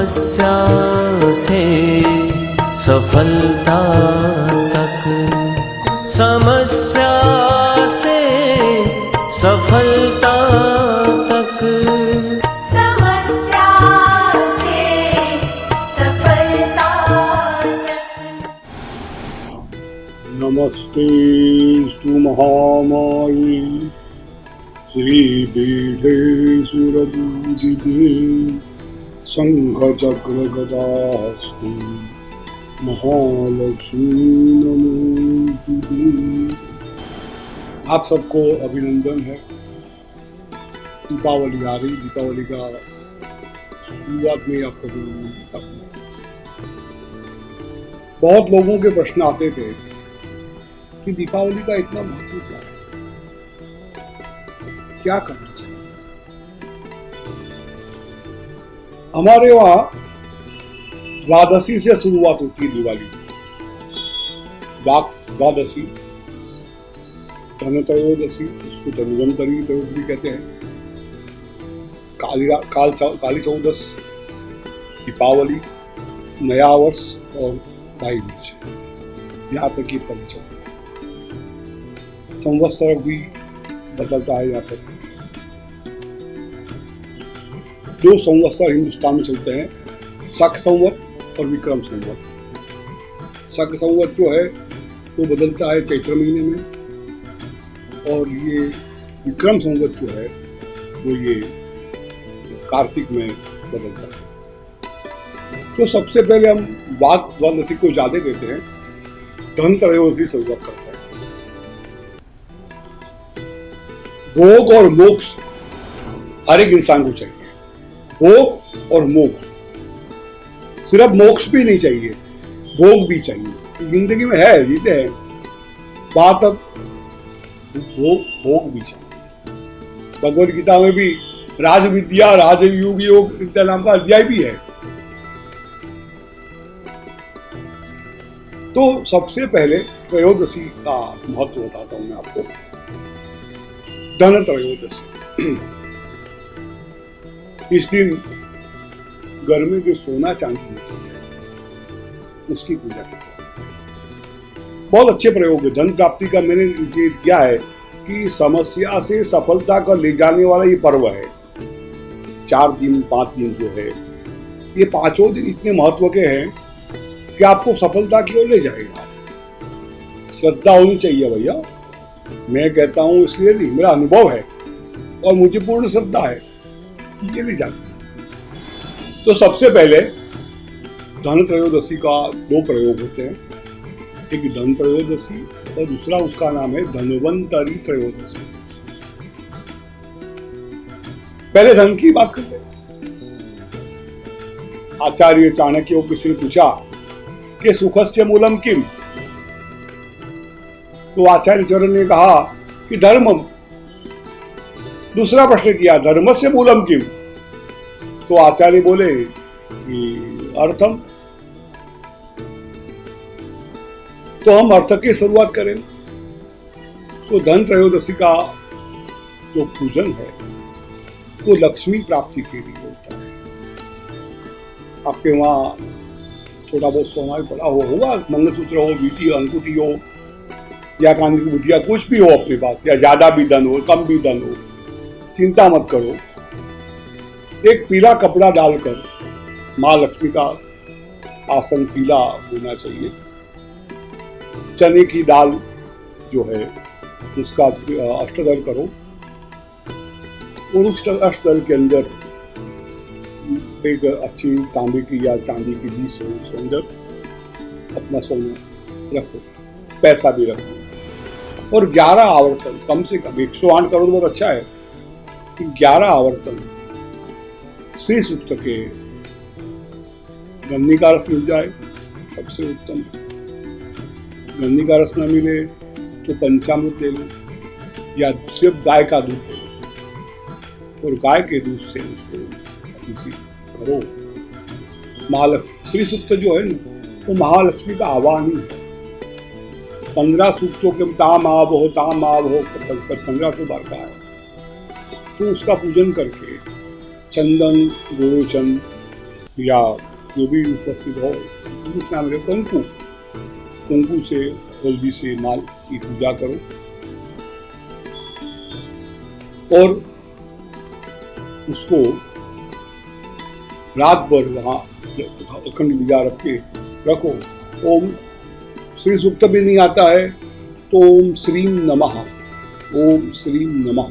समस्या से सफलता तक, समस्या से सफलता तक, समस्या से सफलता तक। नमस्ते स्तु महामाये श्रीपीठे सुरपूजिते शंखचक्रगदाहस्ते महालक्ष्मी नमोस्तुते। आप सबको अभिनंदन है। दीपावली आ रही, दीपावली का शुरुआत में आपको अभिनंदन देता हूँ। बहुत लोगों के प्रश्न आते थे कि दीपावली का इतना महत्व क्या है, क्या करना चाहिए। हमारे वहां द्वादशी से शुरुआत होती है दिवाली की। द्वादशी, धनत्रयोदशी, उसको धन्वंतरी त्रयोदशी कहते हैं, काली चौदस, दीपावली, नया वर्ष और भाई दूज, यहाँ तक की पंचम। संवत्सर भी बदलता है। यहाँ पर दो संवत्सर हिंदुस्तान में चलते हैं, शक संवत और विक्रम संवत। शक संवत जो है वो बदलता है चैत्र महीने में, और ये विक्रम संवत जो है वो ये कार्तिक में बदलता है। तो सबसे पहले हम वाग द्वादशी को ज्यादा देते हैं, धनत्रयोदशी शुरुआत करते हैं। भोग और मोक्ष हर एक इंसान को चाहिए। भोग और मोक्ष, सिर्फ मोक्ष भी नहीं चाहिए, भोग भी चाहिए। जिंदगी में है, जीते हैं, बात अब भोग भी चाहिए। भगवद गीता में भी राज विद्या, राजयोग योग इत्या नाम का अध्याय भी है। तो सबसे पहले त्रयोदशी का महत्व बताता हूं मैं आपको। धनत्रयोदशी, इस दिन घर में जो सोना चांदी होती है उसकी पूजा की जाती है। बहुत अच्छे प्रयोग है धन प्राप्ति का। मैंने ये किया है कि समस्या से सफलता का ले जाने वाला ये पर्व है। 4 दिन 5 दिन जो है, ये 5 दिन इतने महत्व के हैं कि आपको सफलता की ओर ले जाएगा। श्रद्धा होनी चाहिए भैया, मैं कहता हूं इसलिए नहीं, मेरा अनुभव है और मुझे पूर्ण श्रद्धा है कि ये नहीं जाता। तो सबसे पहले धनत्रयोदशी का 2 प्रयोग होते हैं, एक धन त्रयोदशी और दूसरा उसका नाम है धन्वंतरी त्रयोदशी। पहले धन की बात करते हैं। आचार्य चाणक्य किसी ने पूछा कि सुखस्य मूलम किम, तो आचार्य चरण ने कहा कि धर्मम। दूसरा प्रश्न किया, धर्मस्य मूलम किम, तो आचार्य बोले कि अर्थम। तो हम अर्थ की शुरुआत करें। तो धन त्रयोदशी का जो पूजन है वो लक्ष्मी प्राप्ति के लिए होता है। आपके वहां थोड़ा बहुत सोना भी पड़ा होगा, मंगलसूत्र हो, बीटी अंगूठी हो या कान की बुटिया, कुछ भी हो अपने पास, या ज्यादा भी धन हो कम भी धन हो, चिंता मत करो। एक पीला कपड़ा डालकर, माँ लक्ष्मी का आसन पीला होना चाहिए। चने की दाल जो है उसका अष्टदल करो, और उस अष्टदल के अंदर एक अच्छी तांबे की या चांदी की डिश हो, उसके अंदर अपना सोना रखो, पैसा भी रखो, और 11 आवर्तन, कम से कम 108 करोड़ बहुत अच्छा है कि 11 आवर्तन श्री सूक्त के गन्नी का रस मिल जाए सबसे उत्तम है। गन्नी का रस ना मिले तो पंचामृत ले लो या सिर्फ गाय का दूध ले लो, और गाय के दूध से उसको किसी करो। महालक्ष्मी श्री सूक्त जो है ना वो महालक्ष्मी का आवाहन ही है। 15 सूक्तों के ताम आव हो 1500 बार का है। तो उसका पूजन करके चंदन, गोरोचन या जो भी उपस्थित हो पुरुष नाम है कंकु, कंकु से हल्दी से माल की पूजा करो और उसको रात भर वहाँ अखंड दिया रख के रखो। ओम श्री सूक्त भी नहीं आता है तो ओम श्रीम नमः, ओम श्रीम नमः,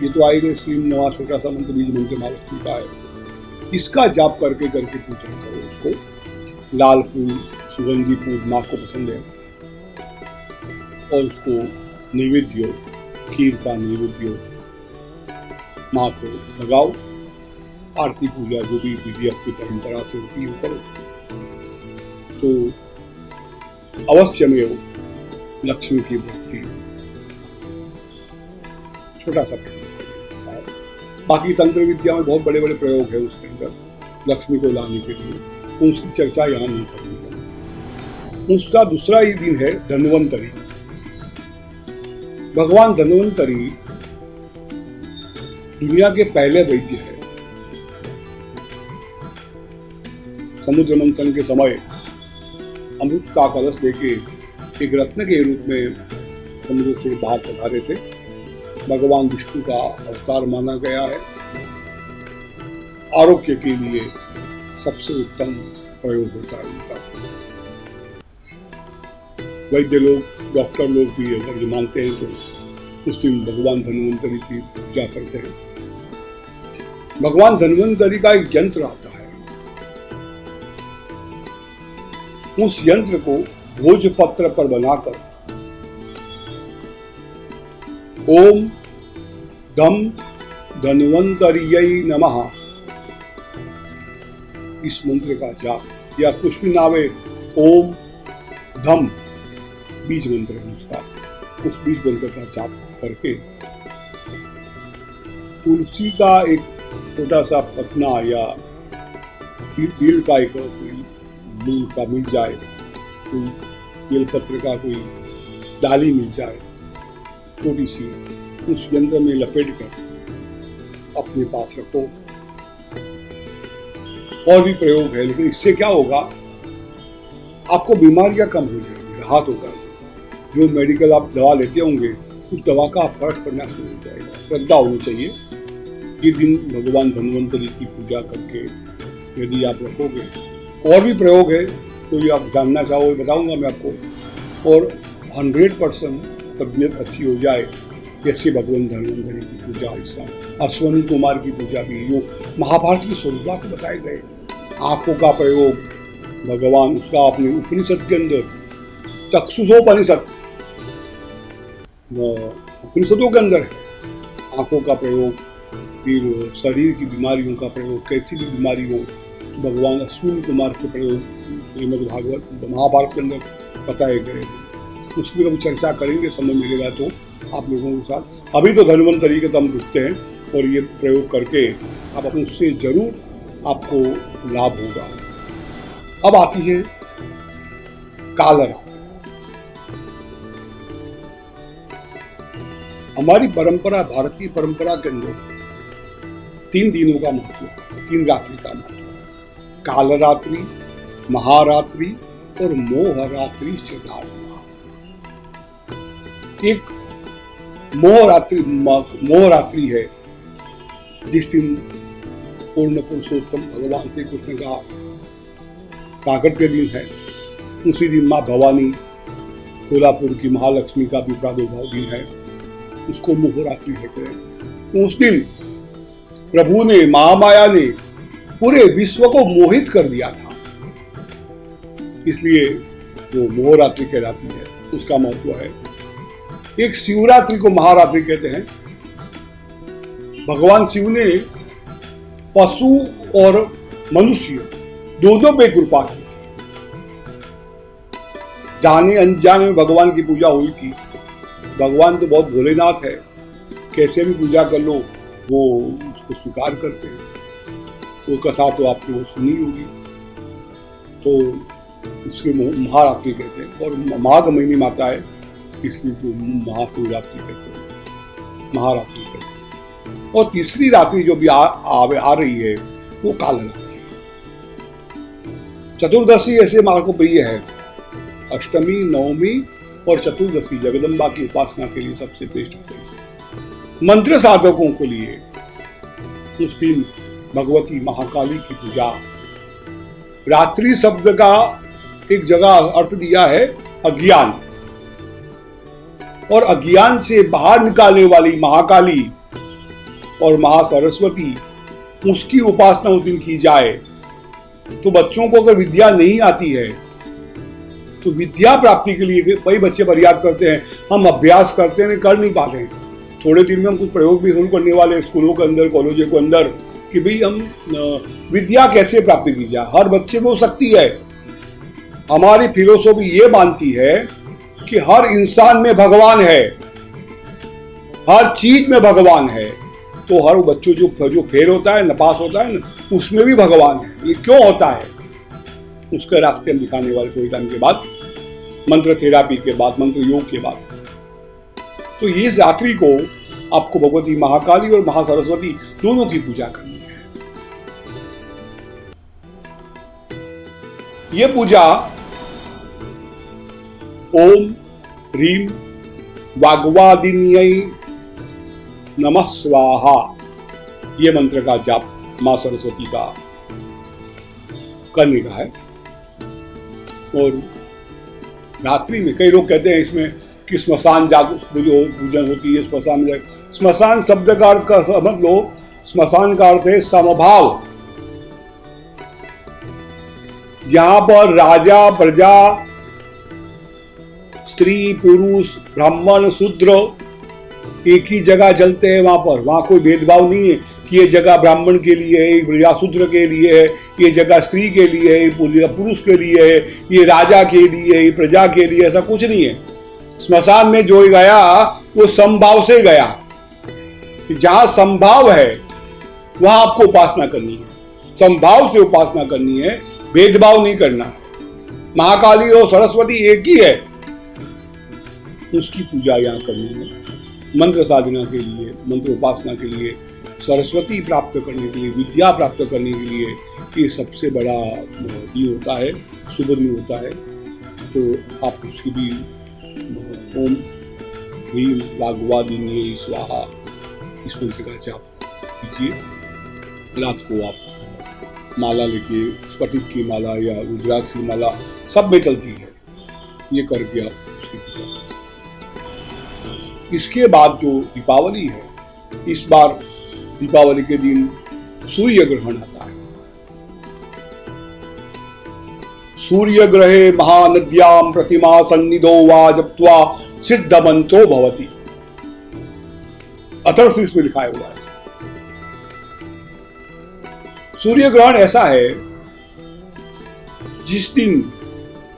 ये तो आएगा श्रीम नमः, छोटा सा मंत्र बीज मंत्र महालक्ष्मी का है, इसका जाप करके करके पूजन करो। उसको लाल फूल, सुगंधी फूल माँ को पसंद है और उसको नैवेद्य, खीर का नैवेद्य माँ को लगाओ। आरती पूजा जो भी विधि आपकी परंपरा से होती है करो, तो अवश्य में हो लक्ष्मी की प्राप्ति। छोटा सा प्रयोग, बाकी तंत्र विद्या में बहुत बड़े बड़े प्रयोग है उसके अंदर लक्ष्मी को लाने के लिए, तो उसकी चर्चा यहाँ नहीं करूंगा। उसका दूसरा ही दिन है धन्वंतरी। भगवान धन्वंतरी दुनिया के पहले वैद्य है। समुद्र मंथन के समय अमृत का कलश लेके एक रत्न के रूप में समुद्र से बाहर पधारे थे। भगवान विष्णु का अवतार माना गया है। आरोग्य के लिए सबसे उत्तम प्रयोग होता है उनका। वैद्य लोग, डॉक्टर लोग भी अगर जो मानते हैं तो उस दिन भगवान धन्वंतरी की पूजा करते हैं। भगवान धन्वंतरी का एक यंत्र आता है, उस यंत्र को भोजपत्र पर बनाकर ओम धम धन्वंतरियै नमः इस मंत्र का जाप, या कुछ भी नाम है ओम धम बीज मंत्र है उसका, उस बीज मंत्र का जाप करके तुलसी का एक छोटा सा पत्ना या बेल का एक मूल का मिल जाए, कोई बेलपत्र का कोई डाली मिल जाए छोटी सी, उस यंत्र में लपेट कर अपने पास रखो। और भी प्रयोग है, लेकिन इससे क्या होगा, आपको बीमारियां कम हो जाएंगी, राहत होगा। जो मेडिकल आप दवा लेते होंगे उस दवा का फर्क पड़ना शुरू हो जाएगा। श्रद्धा होनी चाहिए। ये दिन भगवान धन्वंतरी की पूजा करके यदि आप रखोगे, और भी प्रयोग है, कोई आप जानना चाहो बताऊंगा मैं आपको, और 100% तबीयत अच्छी हो जाए, जैसे भगवान धन्वंतरी की पूजा, इसका अश्वनी कुमार की पूजा भी, जो महाभारत की स्वरूपा को बताए गए। आंखों का प्रयोग भगवान उसका अपने उपनिषद के अंदर, चक्षुषोपनिषद उपनिषदों के अंदर है आंखों का प्रयोग। फिर शरीर की बीमारियों का प्रयोग, कैसी भी बीमारी हो, भगवान अश्विनी कुमार के प्रयोग श्रीमद् भागवत महाभारत के अंदर बताए गए हैं। उसकी भी हम चर्चा करेंगे, समय मिलेगा तो आप लोगों के साथ। अभी तो धन्वंतरी के दम रुकते हैं और ये प्रयोग करके आप अपने उससे जरूर आपको लाभ होगा। अब आती है कालरात्रि। हमारी परंपरा, भारतीय परंपरा के अंदर 3 दिनों का महत्व है, 3 रात्रि का महत्व है। कालरात्रि, महारात्रि और मोहरात्रि से धारणा। एक मोहरात्रि है जिस दिन पूर्ण पुरुषोत्तम भगवान श्री कृष्ण का प्राकट के दिन है। उसी दिन माँ भवानी, कोल्हापुर की महालक्ष्मी का भी प्रादुर्भाव दिन है, उसको मोहरात्रि कहते हैं। उस दिन प्रभु ने, महामाया ने पूरे विश्व को मोहित कर दिया था, इसलिए वो मोहरात्रि कहलाती है। उसका महत्व है। एक शिवरात्रि को महारात्रि कहते हैं। भगवान शिव ने पशु और मनुष्य दोनों पे कृपा की। जाने अनजाने में भगवान की पूजा हुई थी। भगवान तो बहुत भोलेनाथ है, कैसे भी पूजा कर लो वो उसको स्वीकार करते हैं। वो कथा तो आपने वो सुनी होगी, तो उसके महारात्रि कहते हैं। और माघ महीने में आता है, इसलिए तो महाशिवरात्रि कहते हैं, महारात्रि कहते हैं। और तीसरी रात्रि जो भी आ रही है वो कालरात्रि। चतुर्दशी ऐसे माँ को प्रिय है। अष्टमी, नवमी और चतुर्दशी जगदम्बा की उपासना के लिए सबसे बेस्ट होते हैं। मंत्र साधकों के लिए उस दिन भगवती महाकाली की पूजा। रात्रि शब्द का एक जगह अर्थ दिया है अज्ञान, और अज्ञान से बाहर निकालने वाली महाकाली और महासरस्वती, उसकी उपासना उस दिन की जाए। तो बच्चों को अगर विद्या नहीं आती है तो विद्या प्राप्ति के लिए कई बच्चे फरियाद करते हैं, हम अभ्यास करते हैं, कर नहीं पाते हैं। थोड़े दिन में हम कुछ प्रयोग भी शुरू करने वाले स्कूलों के अंदर, कॉलेजों के अंदर, कि भाई हम विद्या कैसे प्राप्त की जाए। हर बच्चे में हो सकती है। हमारी फिलोसॉफी ये मानती है कि हर इंसान में भगवान है, हर चीज में भगवान है। तो हर बच्चों जो फेल होता है, नपास होता है, उसमें भी भगवान है। ये क्यों होता है, उसके रास्ते हम दिखाने वाले थोड़ी टाइम के बाद, मंत्र थेरापी के बाद, मंत्र योग के बाद। तो इस रात्रि को आपको भगवती महाकाली और महासरस्वती दोनों की पूजा करनी है। ये पूजा ओम ह्रीम वाग्वादिन्यै नमः स्वाहा, ये मंत्र का जाप मां सरस्वती का करने का है। और रात्रि में कई लोग कहते हैं इसमें कि स्मशान पूजन होती है, स्मशान शब्द का अर्थ का समझ लो, स्मशान का अर्थ है समभाव, जहां पर राजा प्रजा, स्त्री पुरुष, ब्राह्मण शूद्र एक ही जगह जलते हैं। वहां कोई भेदभाव नहीं है कि ये जगह ब्राह्मण के लिए है, या शूद्र के लिए है, ये जगह स्त्री के लिए है, पुरुष के लिए है, ये राजा के लिए है, प्रजा के लिए, ऐसा कुछ नहीं है। स्मशान में जो गया वो समभाव से गया। जहां समभाव है वहां आपको उपासना करनी है, समभाव से उपासना करनी है, भेदभाव नहीं करना। महाकाली और सरस्वती एक ही है, उसकी पूजा यहाँ करनी है। मंत्र साधना के लिए, मंत्र उपासना के लिए, सरस्वती प्राप्त करने के लिए, विद्या प्राप्त करने के लिए ये सबसे बड़ा दिन होता है, शुभ दिन होता है। तो आप उसकी भी ओम ह्रीम वाग्वादिन्यै स्वाहा इस मंत्र का जाप कीजिए। रात को आप माला लेके, स्फटिक की माला या रुद्राक्ष की माला सब में चलती है, ये करके आप उसकी पूजा। इसके बाद जो दीपावली है, इस बार दीपावली के दिन सूर्य ग्रहण आता है। सूर्य ग्रहे महानद्याम प्रतिमा सन्निधो वा जप्त्वा सिद्ध मंत्रो भवति। अथर्वशीर्ष में लिखा है हुआ है। सूर्य ग्रहण ऐसा है जिस दिन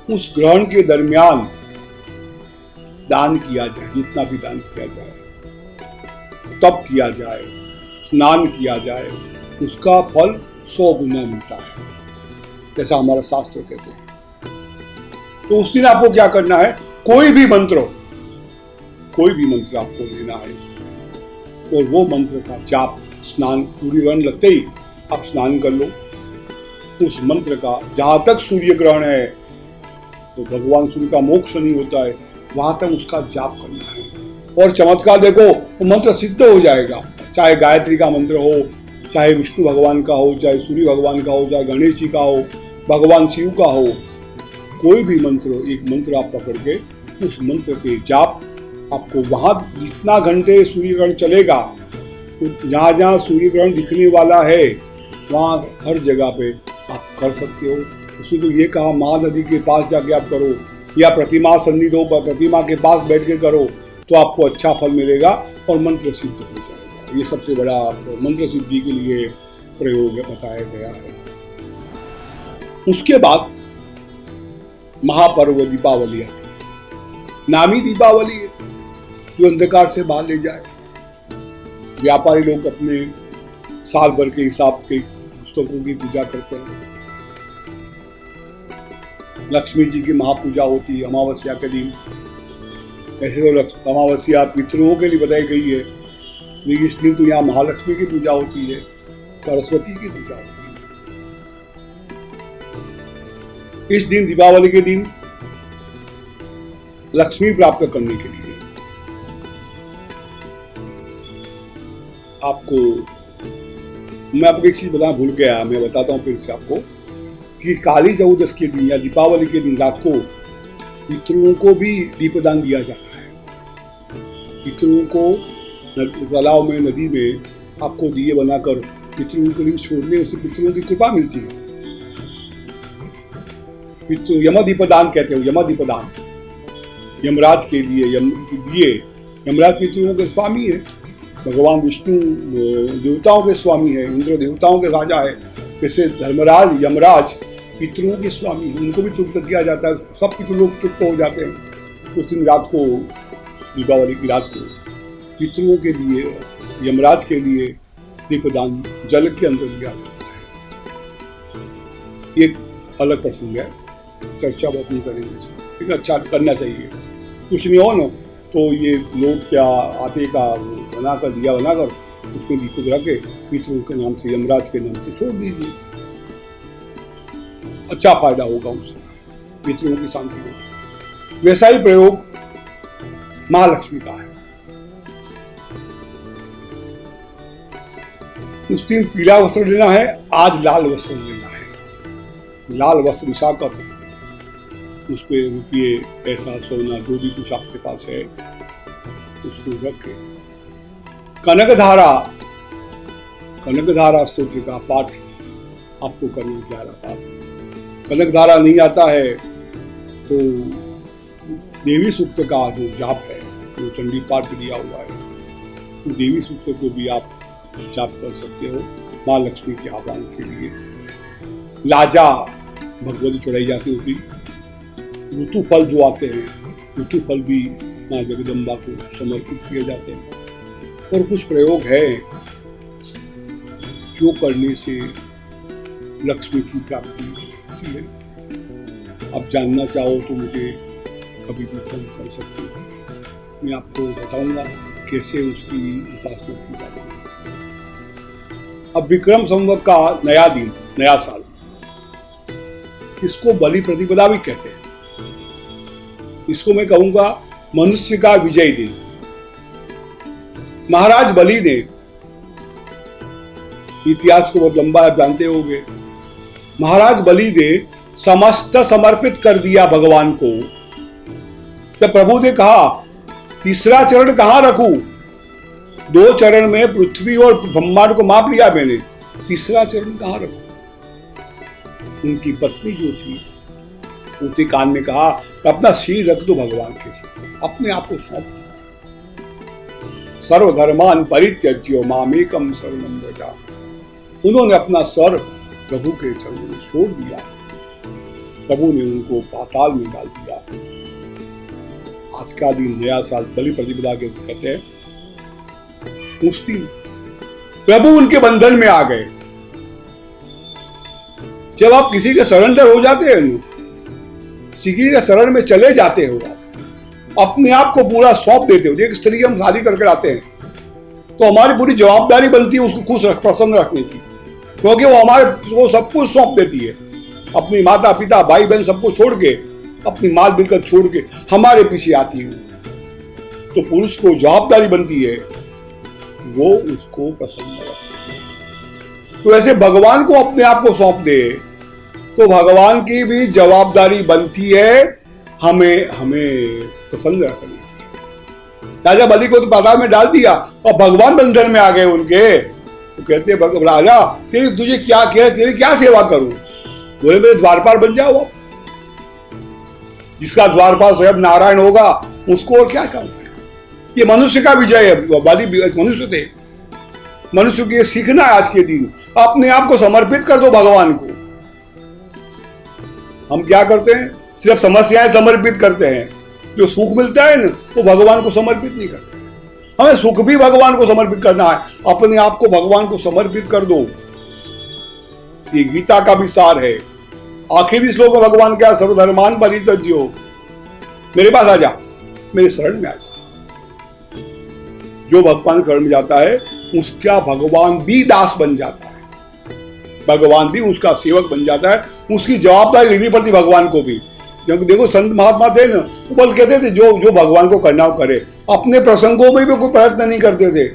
उस ग्रहण के दरमियान दान किया जाए, जितना भी दान किया जाए, तप किया जाए, स्नान किया जाए, उसका फल 100 गुना मिलता है, जैसा हमारा शास्त्र कहते हैं। तो उस दिन आपको क्या करना है, कोई भी मंत्र आपको लेना है और वो मंत्र का जाप, स्नान, सूर्य ग्रहण लगते ही आप स्नान कर लो। उस मंत्र का, जहां तक सूर्य ग्रहण है तो भगवान सूर्य का मोक्ष नहीं होता है, वहां तक उसका जाप करना है। और चमत्कार देखो, वो मंत्र सिद्ध हो जाएगा। चाहे गायत्री का मंत्र हो, चाहे विष्णु भगवान का हो, चाहे सूर्य भगवान का हो, चाहे गणेश जी का हो, भगवान शिव का हो, कोई भी मंत्र, एक मंत्र आप पकड़ के उस मंत्र के जाप आपको वहां जितना घंटे सूर्य ग्रहण चलेगा, तो जहाँ जहाँ सूर्य ग्रहण दिखने वाला है वहाँ हर जगह पे आप कर सकते हो। उसने तो ये कहा महानदी के पास जाके आप करो, या प्रतिमा सन्निधो पर प्रतिमा के पास बैठ के करो, तो आपको अच्छा फल मिलेगा और मंत्र सिद्ध हो जाएगा। ये सबसे बड़ा मंत्र सिद्धि के लिए प्रयोग बताया गया है। उसके बाद महापर्व दीपावली आती है। नामी दीपावली है जो अंधकार से बाहर ले जाए। व्यापारी लोग अपने साल भर के हिसाब के पुस्तकों की पूजा करते हैं। लक्ष्मी जी की महापूजा होती है अमावस्या के दिन। ऐसे तो अमावस्या पितरों के लिए बताई गई है, लेकिन इस दिन तो यहाँ महालक्ष्मी की पूजा होती है, सरस्वती की पूजा होती है। इस दिन, दीपावली के दिन, लक्ष्मी प्राप्त करने के लिए आपको, मैं आपको एक चीज बताना भूल गया, मैं बताता हूँ फिर से आपको कि काली चौदस के दिन या दीपावली के दिन रात को पितरों को भी दीपदान दिया जाता है। पितरों को तालाब में, नदी में आपको दिए बनाकर पितरों के लिए छोड़ने से पितरों की कृपा मिलती है। पितृ यम दीपदान कहते हो, यम दीपदान यमराज के लिए, यमराज पितरों के स्वामी है। भगवान विष्णु देवताओं के स्वामी है, इंद्र देवताओं के राजा है। जैसे धर्मराज यमराज पितरों के स्वामी है, उनको भी तृप्त किया जाता है। सब पितृ लोग तृप्त हो जाते हैं उस दिन रात को, दीपावली की रात को पितरों के लिए, यमराज के लिए दीपदान जल के अंदर दिया जाता है। एक अलग प्रसंग है, चर्चा बहुत नहीं करेंगे, लेकिन अच्छा करना चाहिए। कुछ नहीं हो ना तो ये लोग क्या आटे का बनाकर, दिया बनाकर उसमें दीपक रख के पितरों के नाम से, यमराज के नाम से छोड़ दीजिए। अच्छा फायदा होगा उससे, पितरों की शांति होगी। वैसा ही प्रयोग महालक्ष्मी का है। उस दिन पीला वस्त्र लेना है, आज लाल वस्त्र लेना है। लाल वस्त्र बिछाकर उस पे रुपये, पैसा, सोना, जो भी कुछ आपके पास है उसको रख के कनकधारा स्तोत्र का पाठ आपको करना, 11 पाठ। कनकधारा नहीं आता है तो देवी सूक्त का जो जाप है, जो चंडी पाठ दिया हुआ है, तो देवी सूक्त को भी आप जाप कर सकते हो माँ लक्ष्मी के आह्वान के लिए। लाजा भगवती चढ़ाई जाती होती। ऋतु फल जो आते हैं, ऋतु फल भी माँ जगदम्बा को समर्पित किए जाते हैं। और कुछ प्रयोग है जो करने से लक्ष्मी की प्राप्ति होती है। आप जानना चाहो तो मुझे कभी भी फोन कर सकते हो, मैं आपको बताऊंगा कैसे उसकी उपासना की जाती है। अब विक्रम संवत का नया दिन, नया साल, इसको बलि प्रतिपदा भी कहते हैं। इसको मैं कहूंगा मनुष्य का विजय दिन। महाराज बलि ने, इतिहास को बहुत लंबा है, जानते होंगे, महाराज बलि ने समस्त समर्पित कर दिया भगवान को। जब प्रभु ने कहा तीसरा चरण कहां रखूं, 2 चरण में पृथ्वी और ब्रह्मांड को माप लिया मैंने, तीसरा चरण कहां रखूं। उनकी पत्नी जो थी उनके कान में कहा तो अपना सिर रख दो भगवान के सामने, अपने आप को सौंप दो। सर्वधर्मान परित्यज्य मामेकम शरणं व्रज। उन्होंने अपना सर प्रभु के चरणों में छोड़ दिया। प्रभु ने उनको पाताल में डाल दिया। आज का दिन, नया साल, बलि प्रतिपदा के कहते हैं। उस दिन प्रभु उनके बंधन में आ गए। जब आप किसी के सरेंडर हो जाते हैं, किसी के शरण में चले जाते हो, अपने आप को पूरा सौंप देते हो। एक स्त्री हम शादी करके आते हैं तो हमारी पूरी जवाबदारी बनती है उसको खुश प्रसन्न रखने की, क्योंकि वो हमारे को सब कुछ सौंप देती है। अपनी माता पिता, भाई बहन सबको छोड़ के, अपनी माल मिलकर छोड़ के हमारे पीछे आती है। तो पुरुष को जवाबदारी बनती है वो उसको प्रसन्न रखती है। तो ऐसे भगवान को अपने आप को सौंप दे तो भगवान की भी जवाबदारी बनती है हमें प्रसन्न रखने की। राजा बलि को तो पाताल में डाल दिया और भगवान बंधन में आ गए उनके। तो कहते हैं राजा तुझे क्या तेरी क्या सेवा करूं। बोले मेरे द्वारपाल बन जाओ। जिसका द्वारपाल स्वयं नारायण होगा उसको और क्या करूं। ये मनुष्य का विजय है। बलि मनुष्य थे। मनुष्य को ये सीखना है आज के दिन, अपने आप को समर्पित कर दो भगवान को। हम क्या करते हैं, सिर्फ समस्याएं समर्पित करते हैं। जो सुख मिलता है ना वो भगवान को समर्पित नहीं करते। हमें सुख भी भगवान को समर्पित करना है। अपने आप को भगवान को समर्पित कर दो। ये गीता का भी सार है। आखिरी श्लोक में भगवान क्या, सर्वधर्मान परित्यज्यो, मेरे पास आ जा, मेरे शरण में आ जा। जो भगवान शरण में जाता है उसका भगवान भी दास बन जाता है। भगवान भी उसका सेवक बन जाता है, उसकी जवाबदारी लेनी पड़ती भगवान को भी। क्योंकि देखो संत महात्मा थे ना, वो बल कहते थे जो भगवान को करना हो करे, अपने प्रसंगों में भी कोई प्रयत्न नहीं करते थे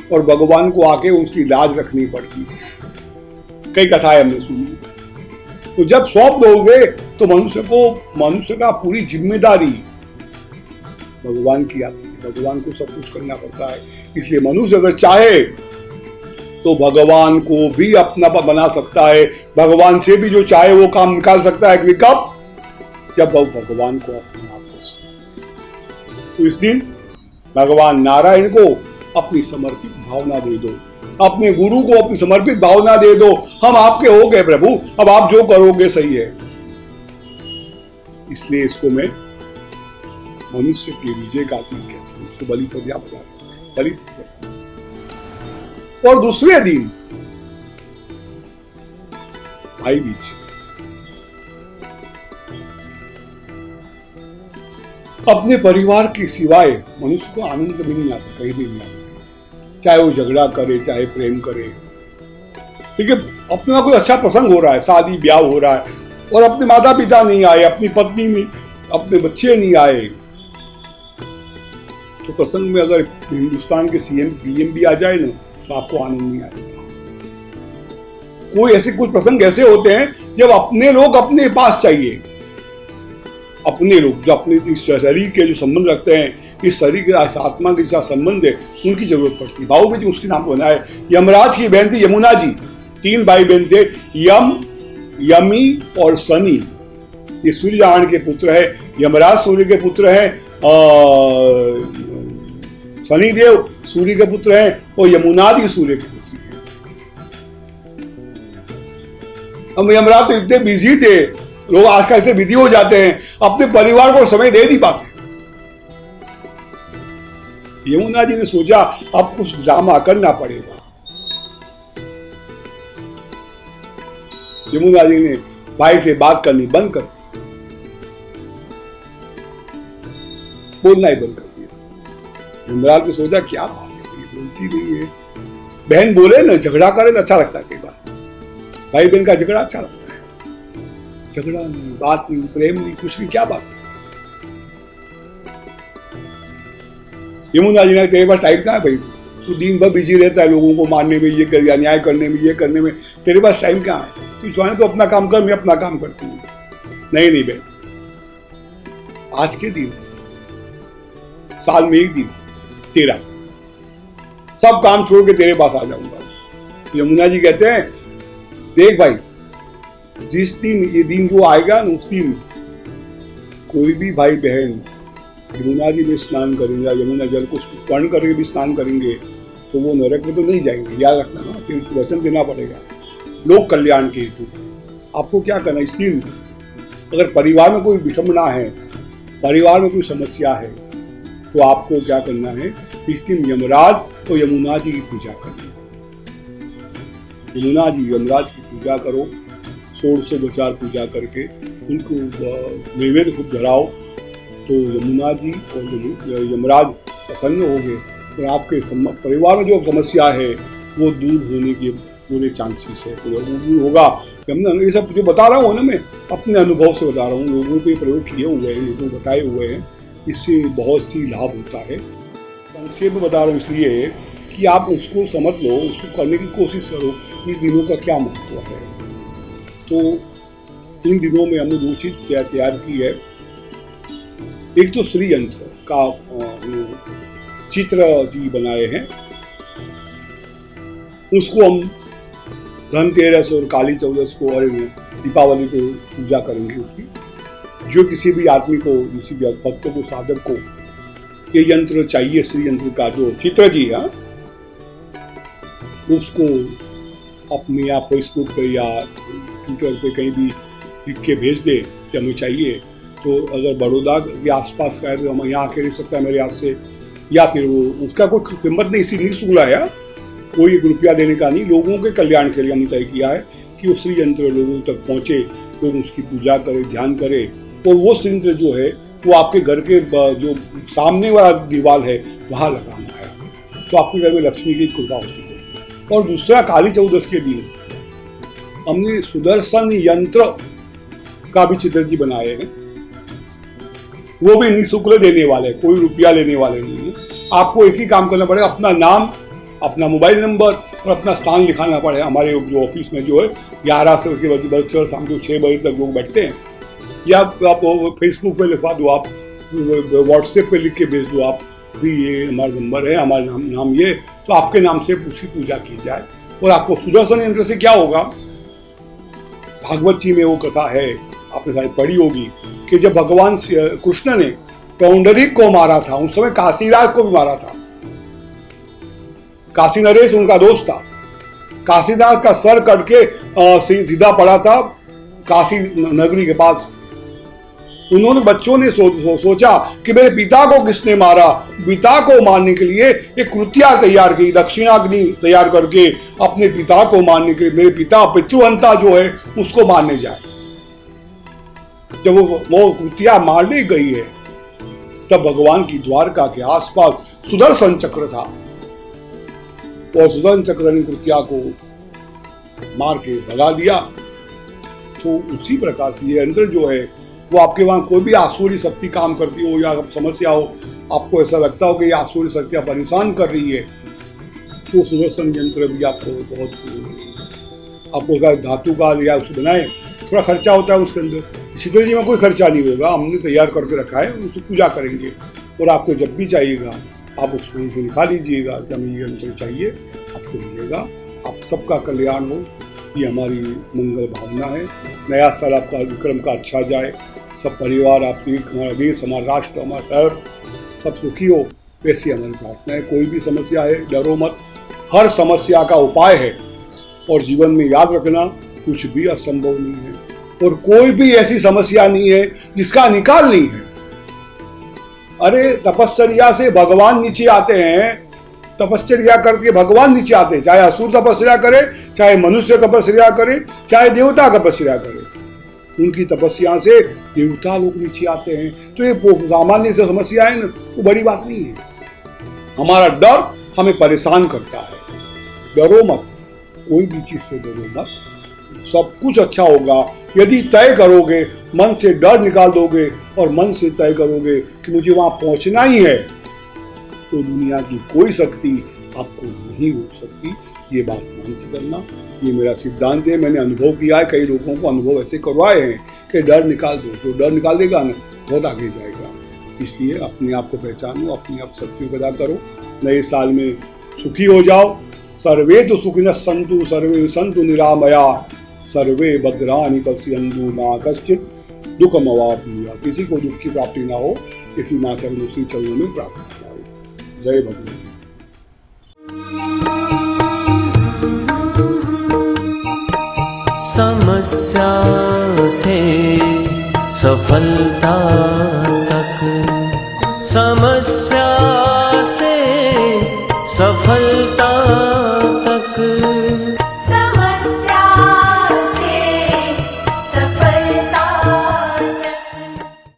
और भगवान को आके उसकी लाज रखनी पड़ती थी। कई कथाएं हमने सुनी। तो जब सौंप दोगे तो मनुष्य का पूरी जिम्मेदारी भगवान की आती है, भगवान को सब कुछ करना पड़ता है। इसलिए मनुष्य अगर चाहे तो भगवान को भी अपना बना सकता है, भगवान से भी जो चाहे वो काम निकाल सकता है। कि कब? जब वो भगवान को अपने आप को। तो इस दिन भगवान नारायण को अपनी समर्पित भावना दे दो, अपने गुरु को अपनी समर्पित भावना दे दो। हम आपके हो गए प्रभु, अब आप जो करोगे सही है। इसलिए इसको मैं मनुष्य के विजय का दिन कहता हूं, उसको बलि प्रजा बता बलि। और दूसरे दिन भाई बीज। अपने परिवार के सिवाय मनुष्य को आनंद भी नहीं आता, कहीं भी नहीं आता। चाहे वो झगड़ा करे, चाहे प्रेम करे, ठीक है। अपने कोई अच्छा प्रसंग हो रहा है, शादी ब्याह हो रहा है, और अपने माता पिता नहीं आए, अपनी पत्नी नहीं, अपने बच्चे नहीं आए, तो प्रसंग में अगर हिंदुस्तान के सीएम पीएम भी आ जाए ना, तो आपको आनंद नहीं आएगा। कोई ऐसे कुछ प्रसंग ऐसे होते हैं जब अपने लोग अपने पास चाहिए, अपने लोग जो अपने इस शरीर के जो संबंध रखते हैं, इस शरीर के आत्मा के साथ संबंध है, उनकी जरूरत पड़ती है। भाव में जो उसके नाम बना है, यमराज की बहन थी यमुना जी, 3 भाई बहन थे, यम, यमी और शनि। ये सूर्य नारायण के पुत्र है, यमराज सूर्य के पुत्र है, शनिदेव सूर्य के पुत्र हैं, और यमुना जी सूर्य के पुत्र हैं। अब यमराज तो इतने बिजी थे, लोग आज का ऐसे विधि हो जाते हैं, अपने परिवार को समय दे नहीं पाते। यमुना जी ने सोचा अब कुछ ड्रामा करना पड़ेगा। यमुना जी ने भाई से बात करनी बंद कर दी, बोलना ही बंद कर दिया। यमराज ने सोचा क्या बात है, ये बोलती नहीं है। बहन बोले ना, झगड़ा करे ना अच्छा लगता है। कई बार भाई बहन का झगड़ा अच्छा लगता है। झगड़ा नहीं, बात नहीं, प्रेम नहीं, कुछ नहीं, क्या बात है। यमुना जी ने, तेरे पास टाइम कहाँ है भाई, तू दिन भर बिजी रहता है लोगों को मारने में, ये कर, न्याय करने में, ये करने में, तेरे पास टाइम कहाँ है। तू चाहे तो अपना काम कर, मैं अपना काम करती हूँ। नहीं बहन, आज के दिन, साल में एक दिन तेरा, सब काम छोड़ के तेरे पास आ जाऊंगा। यमुना जी कहते हैं, देख भाई, जिस दिन ये दिन जो आएगा ना, उस दिन कोई भी भाई बहन यमुना जी में स्नान करेंगे, यमुना जल को स्मरण करके भी स्नान करेंगे, तो वो नरक में तो नहीं जाएंगे। याद रखना ना, फिर वचन देना पड़ेगा लोक कल्याण के हेतु। आपको क्या करना, इस दिन अगर परिवार में कोई विषमता है, परिवार में कोई समस्या है, तो आपको क्या करना है, इस दिन यमराज और यमुना जी की पूजा करनी है। यमुना जी यमराज की पूजा करो, 16 पूजा करके उनको नैवेद्य खूब धराओ, तो यमुना जी और यमराज प्रसन्न हो गए, और आपके परिवार में जो समस्या है वो दूर होने के पूरे चांसेस है, वो दूर होगा। ये सब जो बता रहा हूँ ना, मैं अपने अनुभव से बता रहा हूँ, लोगों पे प्रयोग किए हुए हैं, लोगों को बताए हुए हैं, इससे बहुत सी लाभ होता है। संक्षेप में बता रहा हूँ इसलिए कि आप उसको समझ लो, उसको करने की कोशिश करो, इस दिनों का क्या महत्व है। तो इन दिनों में हमने 2 चीज तैयार की है। एक तो श्री यंत्र का चित्र जी बनाए हैं, उसको हम धनतेरस और काली चौदस को और दीपावली को पूजा करेंगे उसकी। जो किसी भी आदमी को, किसी भी भक्त को, साधक को ये यंत्र चाहिए, श्री यंत्र का जो चित्र जी है, उसको अपने या फेसबुक पे या ट्विटर पे कहीं भी लिख के भेज दे कि हमें चाहिए। तो अगर बड़ौदा के आसपास का है तो हम यहाँ आके रह सकता है मेरे हाथ से, या फिर वो उसका कोई कीमत नहीं, इसी नहीं सुना है, कोई रुपया देने का नहीं, लोगों के कल्याण के लिए हमने तय किया है कि वो श्री यंत्र लोगों तक पहुँचे, लोग उसकी पूजा करें, ध्यान करें। तो वो श्री यंत्र जो है वो आपके घर के जो सामने वाला दीवार है वहाँ लगाना है, तो आपके घर में लक्ष्मी की कृपा होती है। और दूसरा, काली चौदस के दिन हमने सुदर्शन यंत्र का भी चित्र जी बनाए हैं। वो भी निःशुल्क देने वाले हैं, कोई रुपया लेने वाले नहीं है। आपको एक ही काम करना पड़ेगा, अपना नाम, अपना मोबाइल नंबर और अपना स्थान लिखाना पड़ेगा। हमारे जो ऑफिस में जो है 11 से बजे शाम को 6 बजे तक लोग बैठते हैं, या आप फेसबुक पे लिखवा दो, आप व्हाट्सएप पे लिख के भेज दो, आप भी ये हमारा नंबर है, हमारा नाम ये, तो आपके नाम से उसकी पूजा की जाए। और आपको सुदर्शन यंत्र से क्या होगा, भागवत जी में वो कथा है, आपने शायद पढ़ी होगी, कि जब भगवान कृष्ण ने पौंडरिक को मारा था, उस समय काशीराज को भी मारा था। काशी नरेश उनका दोस्त था। काशीनाथ का सर कट के सीधा पड़ा था काशी नगरी के पास। उन्होंने बच्चों ने सोचा कि मेरे पिता को किसने मारा। पिता को मारने के लिए एक कृत्या तैयार की, दक्षिणाग्नि तैयार करके अपने पिता को मारने के लिए, मेरे पिता पितृहंता जो है उसको मारने जाए। जब वो कृत्या मारने गई है, तब भगवान की द्वारका के आसपास सुदर्शन चक्र था, और सुदर्शन चक्र ने कृत्या को मार के भगा दिया। तो उसी प्रकार से ये यंत्र जो है, वो आपके वहां कोई भी आसुरी शक्ति काम करती हो, या समस्या हो, आपको ऐसा लगता हो कि ये आसुरी शक्तियां परेशान कर रही है, तो सुदर्शन यंत्र भी आपको बहुत, आपको धातु का या उसको बनाए, थोड़ा खर्चा होता है उसके अंदर। शीतल जी में कोई खर्चा नहीं होगा, हमने तैयार करके रखा है, उसको पूजा करेंगे। और आपको जब भी चाहिएगा आप उसको लिखा लीजिएगा कि हमें ये यंत्र चाहिए, आपको मिलेगा। आप सबका कल्याण हो, ये हमारी मंगल भावना है। नया साल आपका विक्रम का अच्छा जाए, सब परिवार आपकी, हमारा देश, हमारा राष्ट्र, हमारा शहर सब सुखी हो, वैसी हमारी प्रार्थना है। कोई भी समस्या है, डरो मत, हर समस्या का उपाय है। और जीवन में याद रखना, कुछ भी असंभव नहीं है, और कोई भी ऐसी समस्या नहीं है जिसका निकाल नहीं है। अरे तपश्चर्या से भगवान नीचे आते हैं, तपश्चर्या करके भगवान नीचे आते हैं। चाहे असुर तपस्या करे, चाहे मनुष्य तपस्या करे, चाहे देवता तपस्या करे, उनकी तपस्या से देवता लोग नीचे आते हैं। तो ये सामान्य से समस्या है ना, वो बड़ी बात नहीं है। हमारा डर हमें परेशान करता है। डरो मत, कोई भी चीज से डरो मत, सब कुछ अच्छा होगा। यदि तय करोगे, मन से डर निकाल दोगे और मन से तय करोगे कि मुझे वहां पहुंचना ही है, तो दुनिया की कोई शक्ति आपको नहीं रोक सकती। ये बात मान के करना, ये मेरा सिद्धांत है। मैंने अनुभव किया है, कई लोगों को अनुभव ऐसे करवाए हैं कि डर निकाल दो, जो डर निकाल देगा ना बहुत आगे जाएगा। इसलिए अपने आप को पहचानो, अपनी आप शक्तियों को अदा करो। नए साल में सुखी हो जाओ। सर्वे तो सुखिनः सन्तु, सर्वे सन्तु निरामया, सर्वे भद्राणि पश्यन्तु मा कश्चित् दुःखमवाप्नुयात्। किसी को दुख की प्राप्ति ना हो, इसी मां चरणों श्री चरणों में प्रार्थना करो। जय भगवान। समस्या से सफलता तक, समस्या से सफलता